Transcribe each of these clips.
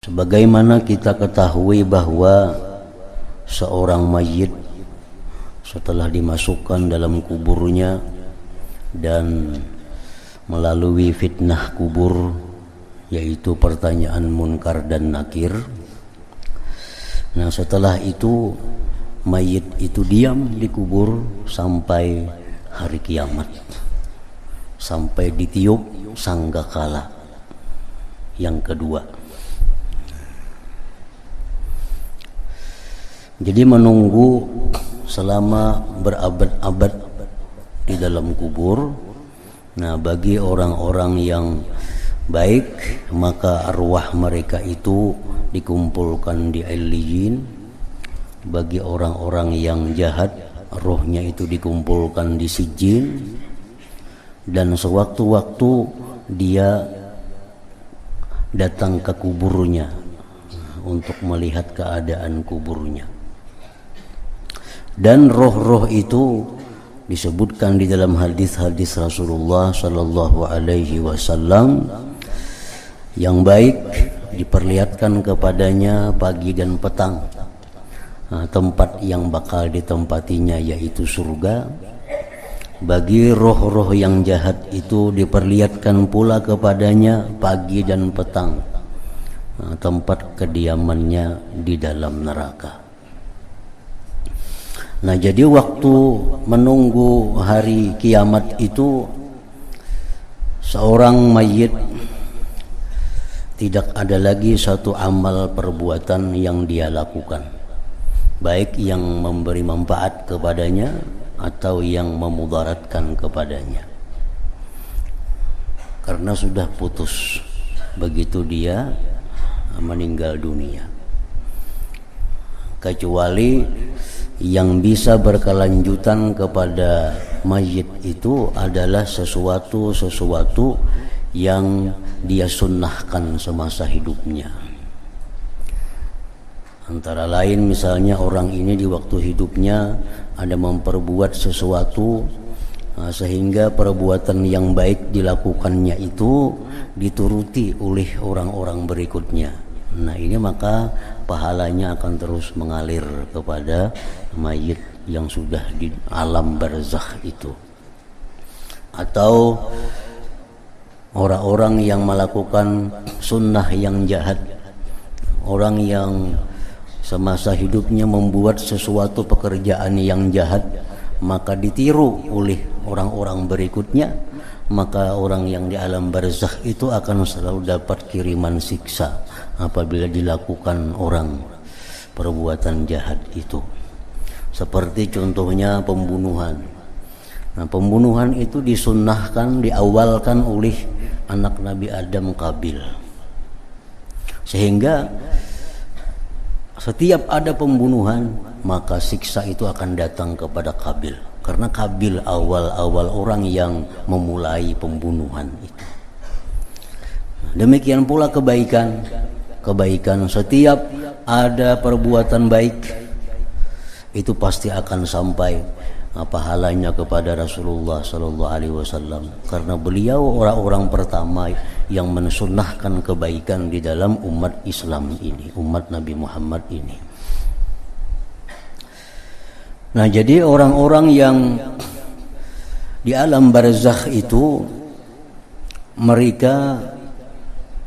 Sebagaimana kita ketahui bahwa seorang mayit setelah dimasukkan dalam kuburnya dan melalui fitnah kubur, yaitu pertanyaan munkar dan nakir. Nah, setelah itu mayit itu diam di kubur sampai hari kiamat, sampai ditiup sangkakala yang kedua. Jadi menunggu selama berabad-abad di dalam kubur. Nah, bagi orang-orang yang baik, maka arwah mereka itu dikumpulkan di Illiyin. Bagi orang-orang yang jahat, rohnya itu dikumpulkan di Sijjin. Dan sewaktu-waktu dia datang ke kuburnya untuk melihat keadaan kuburnya. Dan roh-roh itu disebutkan di dalam hadis-hadis Rasulullah sallallahu alaihi wasallam, yang baik diperlihatkan kepadanya pagi dan petang tempat yang bakal ditempatinya, yaitu surga. Bagi roh-roh yang jahat itu diperlihatkan pula kepadanya pagi dan petang tempat kediamannya di dalam neraka. Nah, jadi waktu menunggu hari kiamat itu, seorang mayit tidak ada lagi satu amal perbuatan yang dia lakukan, baik yang memberi manfaat kepadanya atau yang memudaratkan kepadanya, karena sudah putus begitu dia meninggal dunia. Kecuali yang bisa berkelanjutan kepada mayit itu adalah sesuatu yang dia sunnahkan semasa hidupnya. Antara lain misalnya orang ini di waktu hidupnya ada memperbuat sesuatu sehingga perbuatan yang baik dilakukannya itu dituruti oleh orang-orang berikutnya. Nah, ini maka pahalanya akan terus mengalir kepada mayit yang sudah di alam barzakh itu. Atau orang-orang yang melakukan sunnah yang jahat, orang yang semasa hidupnya membuat sesuatu pekerjaan yang jahat, maka ditiru oleh orang-orang berikutnya, maka orang yang di alam barzakh itu akan selalu dapat kiriman siksa apabila dilakukan orang perbuatan jahat itu. Seperti contohnya pembunuhan. Nah, pembunuhan itu disunnahkan, diawalkan oleh anak Nabi Adam, Qabil. Sehingga setiap ada pembunuhan, maka siksa itu akan datang kepada Qabil. Karena Qabil awal-awal orang yang memulai pembunuhan itu. Demikian pula kebaikan. Setiap ada perbuatan baik itu pasti akan sampai pahalanya kepada Rasulullah sallallahu alaihi wasallam, karena beliau orang-orang pertama yang mensunnahkan kebaikan di dalam umat Islam ini, umat Nabi Muhammad ini. Nah, jadi orang-orang yang di alam barzakh itu, mereka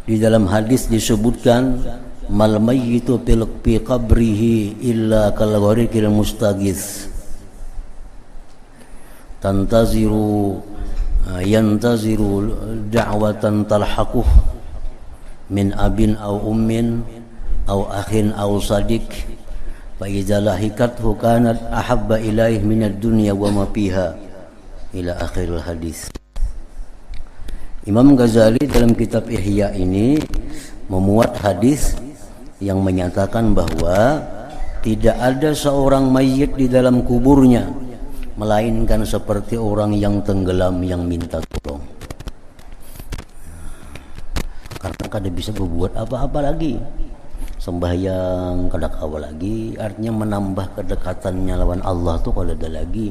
di dalam hadis disebutkan, mal mayyitu fi qabrihi illa kal ghariqil mustaghis yantaziru da'watan talhaquh min abin aw ummin aw akhin aw sadiq fa idza lahikathu kanat ahabba ilaihi minad dunya wa ma fiha ila akhiril hadis. Imam Ghazali dalam kitab Ihya ini memuat hadis yang menyatakan bahwa tidak ada seorang mayit di dalam kuburnya melainkan seperti orang yang tenggelam yang minta tolong. Karena kada bisa berbuat apa-apa lagi. Sembahyang kada kawa lagi, artinya menambah kedekatannya lawan Allah tuh kada ada lagi.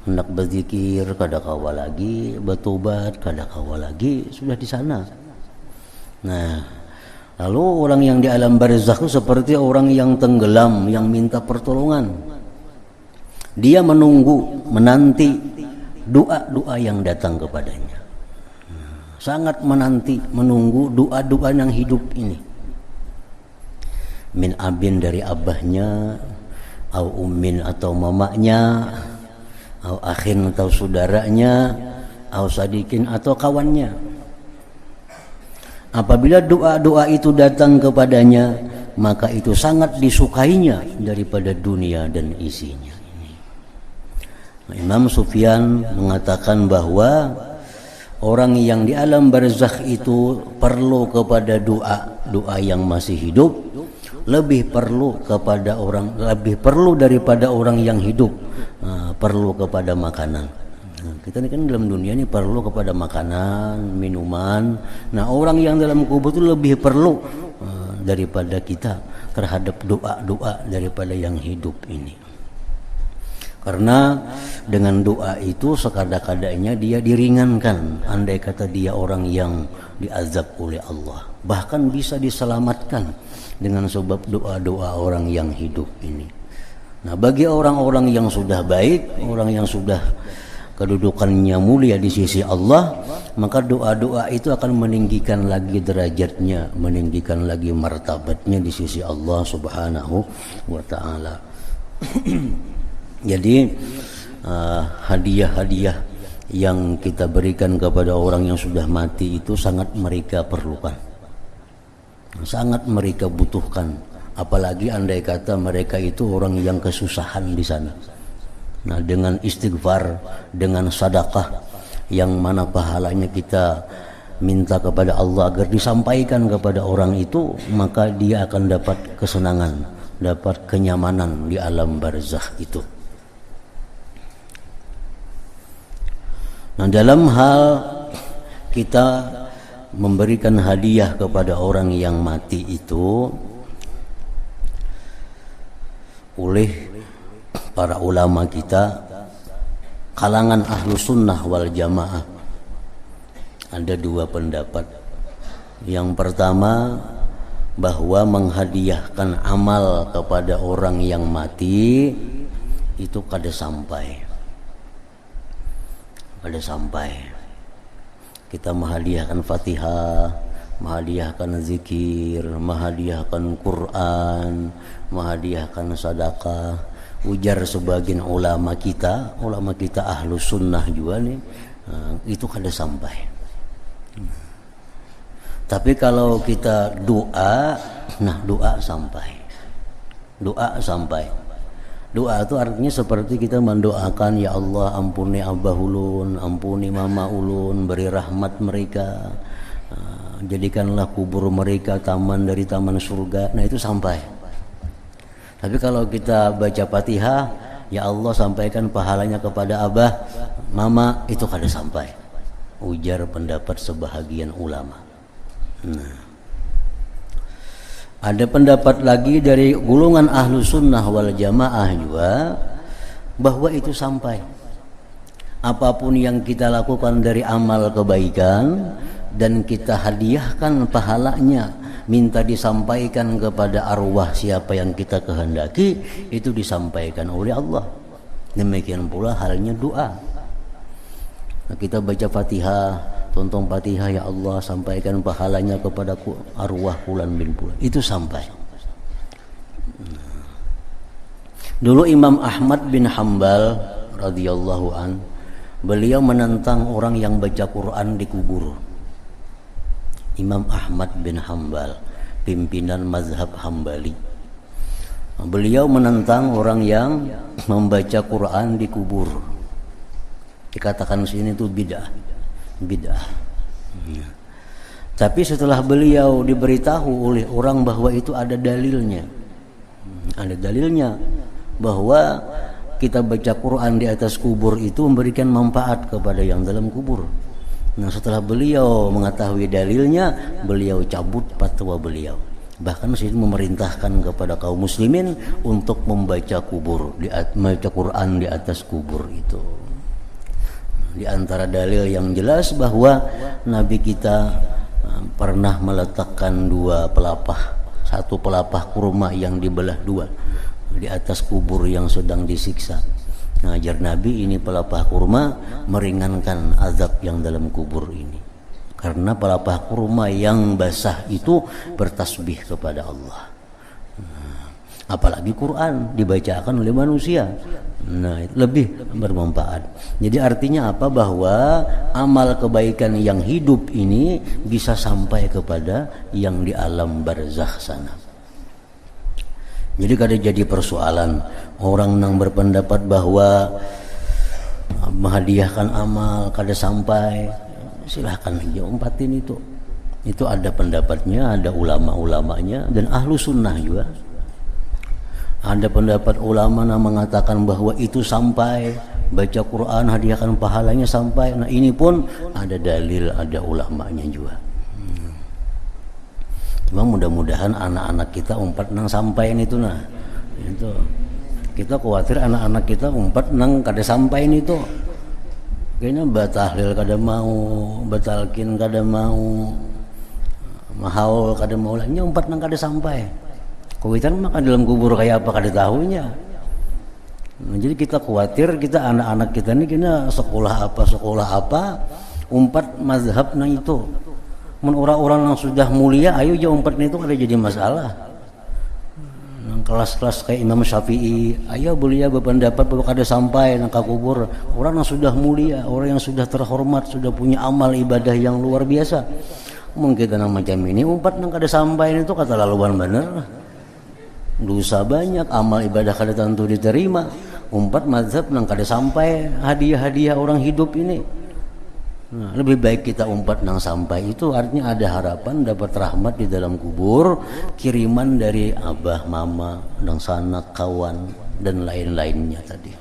Hendak berzikir kada kawa lagi, bertobat kada kawa lagi, sudah di sana. Nah, Lalu orang yang di alam barzakh itu seperti orang yang tenggelam, yang minta pertolongan. Dia menunggu, menanti doa-doa yang datang kepadanya. Sangat menanti, menunggu doa-doa yang hidup ini. Min abin dari abahnya, au ummin atau mamanya, au akhin atau saudaranya, au sadikin atau kawannya. Apabila doa-doa itu datang kepadanya, maka itu sangat disukainya daripada dunia dan isinya. Imam Sufyan mengatakan bahwa orang yang di alam barzakh itu perlu kepada doa yang masih hidup, lebih perlu daripada orang yang hidup perlu kepada makanan. Kita ini kan dalam dunia ini perlu kepada makanan, minuman. Nah, orang yang dalam kubur itu lebih perlu daripada kita terhadap doa-doa daripada yang hidup ini. Karena dengan doa itu sekada-kadanya dia diringankan, andai kata dia orang yang diazab oleh Allah. Bahkan bisa diselamatkan dengan sebab doa-doa orang yang hidup ini. Nah, bagi orang-orang yang sudah baik, orang yang sudah kedudukannya mulia di sisi Allah, maka doa-doa itu akan meninggikan lagi derajatnya, meninggikan lagi martabatnya di sisi Allah Subhanahu wa ta'ala. Jadi hadiah-hadiah yang kita berikan kepada orang yang sudah mati itu sangat mereka perlukan, sangat mereka butuhkan. Apalagi andai kata mereka itu orang yang kesusahan di sana. Nah, dengan istighfar, dengan sedekah yang mana pahalanya kita minta kepada Allah agar disampaikan kepada orang itu, maka dia akan dapat kesenangan, dapat kenyamanan di alam barzakh itu. Nah, dalam hal kita memberikan hadiah kepada orang yang mati itu, oleh para ulama kita, kalangan ahlu sunnah wal jamaah, ada dua pendapat. Yang pertama, bahwa menghadiahkan amal kepada orang yang mati itu kada sampai. Kita menghadiahkan Fatihah, menghadiahkan zikir, menghadiahkan Quran, menghadiahkan sedekah. Ujar sebagian ulama kita ahlu sunnah juga nih, itu kada sampai. Tapi kalau kita doa, nah doa sampai. Doa itu artinya seperti kita mendoakan, ya Allah ampuni abah ulun, ampuni mama ulun, beri rahmat mereka, jadikanlah kubur mereka taman dari taman surga. Nah, itu sampai. Tapi kalau kita baca Fatihah, ya Allah sampaikan pahalanya kepada abah, mama, itu kada sampai. Ujar pendapat sebahagian ulama. Nah, ada pendapat lagi dari golongan ahlu sunnah wal jamaah juga, bahwa itu sampai. Apapun yang kita lakukan dari amal kebaikan dan kita hadiahkan pahalanya, minta disampaikan kepada arwah siapa yang kita kehendaki, itu disampaikan oleh Allah. Demikian pula halnya doa. Nah, kita baca Fatihah, tonton Fatihah, ya Allah sampaikan pahalanya kepada arwah fulan bin fulan, itu sampai. Dulu Imam Ahmad bin Hanbal radhiyallahu an, beliau menentang orang yang baca Quran di kubur. Imam Ahmad bin Hanbal, pimpinan mazhab Hambali, beliau menentang orang yang membaca Quran di kubur. Dikatakan sini itu bid'ah. Tapi setelah beliau diberitahu oleh orang bahwa itu ada dalilnya, bahwa kita baca Quran di atas kubur itu memberikan manfaat kepada yang dalam kubur. Nah, setelah beliau mengetahui dalilnya, beliau cabut fatwa beliau. Bahkan saya memerintahkan kepada kaum muslimin untuk membaca Quran di atas kubur itu. Di antara dalil yang jelas bahwa Nabi kita pernah meletakkan satu pelapah kurma yang dibelah dua di atas kubur yang sedang disiksa. Ngajar Nabi, ini pelapah kurma meringankan azab yang dalam kubur ini, karena pelapah kurma yang basah itu bertasbih kepada Allah. Apalagi Quran dibacakan oleh manusia, itu lebih bermanfaat. Jadi artinya apa? Bahwa amal kebaikan yang hidup ini bisa sampai kepada yang di alam barzakh sana. Jadi kada jadi persoalan orang yang berpendapat bahwa menghadiahkan amal kada sampai, silahkan aja umpatin itu. Itu ada pendapatnya, ada ulama-ulamanya, dan ahlu sunnah juga. Ada pendapat ulama yang mengatakan bahwa itu sampai, baca Quran hadiahkan pahalanya sampai. Nah ini pun ada dalil, ada ulamanya juga. Cuma mudah-mudahan anak-anak kita umpat nang sampai itu. Nah itu kita khawatir anak-anak kita umpat nang kada sampai itu. Kayaknya batahlil kada mau, batalkin kada mau, mahaul kada mau, lahnya umpat nang kada sampai. Kuitan maka dalam kubur kayak apa kada tahunya. Nah, jadi kita khawatir kita anak-anak kita ini kena sekolah apa umpat mazhab nang itu. Men orang-orang yang sudah mulia ayo aja umpatnya itu kada jadi masalah. Nang kelas-kelas kayak Imam Syafi'i, ayo boleh ya berpendapat bahwa kada sampai nang kubur. Orang yang sudah mulia, orang yang sudah terhormat, sudah punya amal ibadah yang luar biasa. Mungkin kita nang macam ini umpat nang kada sampai itu kata laluan bener. Dosa banyak, amal ibadah kada tentu diterima. Umpat mazhab nang kada sampai hadiah-hadiah orang hidup ini. Nah, lebih baik kita umpat nang sampai itu, artinya ada harapan dapat rahmat di dalam kubur, kiriman dari abah, mama, dan sanak, kawan dan lain-lainnya tadi.